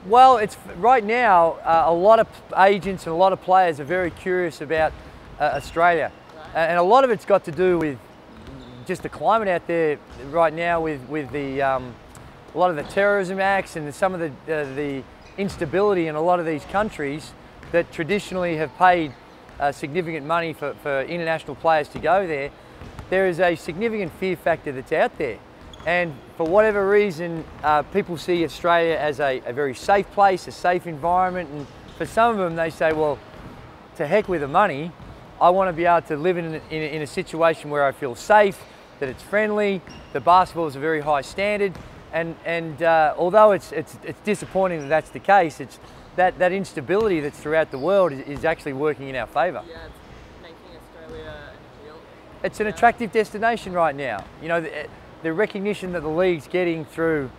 Well, it's right now. A lot of agents and a lot of players are very curious about Australia, and a lot of it's got to do with just the climate out there right now, with the a lot of the terrorism acts and some of the instability in a lot of these countries that traditionally have paid significant money for international players to go there. There is a significant fear factor that's out there. And for whatever reason, people see Australia as a very safe place, a safe environment. And for some of them, they say, well, to heck with the money. I want to be able to live in a situation where I feel safe, that it's friendly, the basketball is a very high standard. And although it's disappointing that that's the case, it's that instability that's throughout the world is actually working in our favour. Yeah, it's making Australia an appeal. It's an attractive destination right now. You know, the recognition that the league's getting through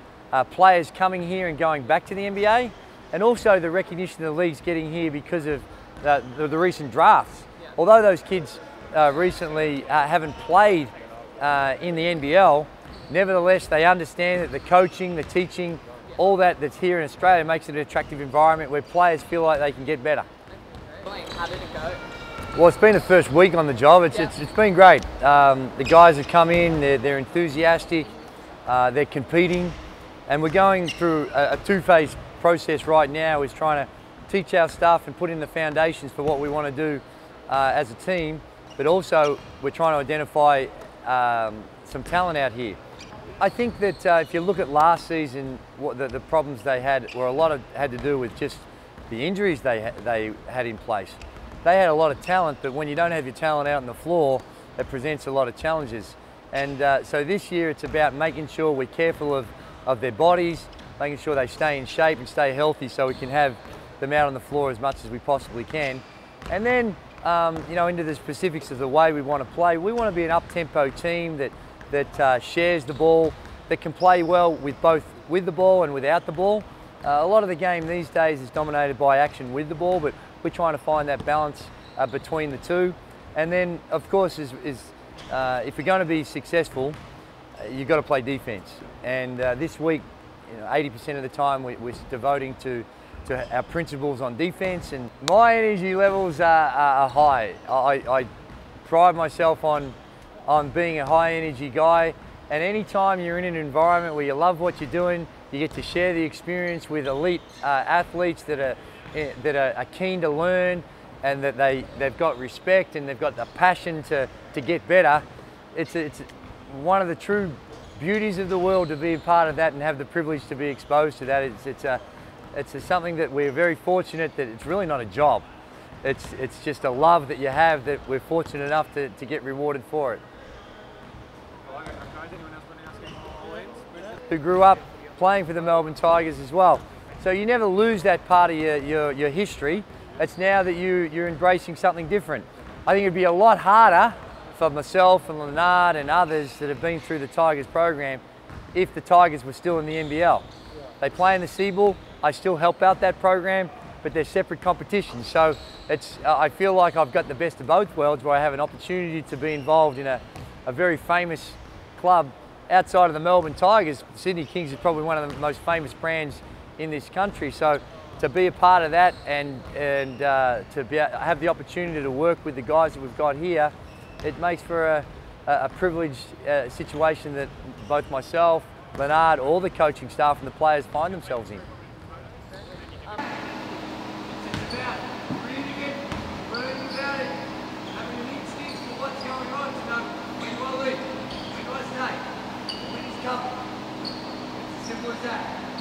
players coming here and going back to the NBA, and also the recognition the league's getting here because of the recent drafts. Yeah. Although those kids recently haven't played in the NBL, nevertheless they understand that the coaching, the teaching, all that's here in Australia makes it an attractive environment where players feel like they can get better. How did it go? Well, it's been the first week on the job. It's been great. The guys have come in, they're enthusiastic, they're competing, and we're going through a two-phase process right now, is trying to teach our staff and put in the foundations for what we want to do as a team, but also we're trying to identify some talent out here. I think that if you look at last season, what the problems they had were had to do with just the injuries they had in place. They had a lot of talent, but when you don't have your talent out on the floor, it presents a lot of challenges. And so this year it's about making sure we're careful of their bodies, making sure they stay in shape and stay healthy so we can have them out on the floor as much as we possibly can. And then, you know, into the specifics of the way we want to play. We want to be an up-tempo team that shares the ball, that can play well with both with the ball and without the ball. A lot of the game these days is dominated by action with the ball, but we're trying to find that balance between the two. And then, of course, if you're going to be successful, you've got to play defense. And this week, 80% of the time we're devoting to our principles on defense. And my energy levels are high. I pride myself on being a high energy guy. And anytime you're in an environment where you love what you're doing, you get to share the experience with elite athletes that are keen to learn, and that they've got respect and they've got the passion to get better. It's one of the true beauties of the world to be a part of that and have the privilege to be exposed to that. It's something that we're very fortunate that it's really not a job. It's just a love that you have that we're fortunate enough to get rewarded for it. Who grew up playing for the Melbourne Tigers as well. So you never lose that part of your history. It's now that you're embracing something different. I think it'd be a lot harder for myself and Leonard and others that have been through the Tigers program if the Tigers were still in the NBL. They play in the Seaball. I still help out that program, but they're separate competitions. So I feel like I've got the best of both worlds, where I have an opportunity to be involved in a very famous club outside of the Melbourne Tigers. The Sydney Kings is probably one of the most famous brands in this country. So to be a part of that and to have the opportunity to work with the guys that we've got here, it makes for a privileged situation that both myself, Leonard, all the coaching staff and the players find themselves in. Simple as that.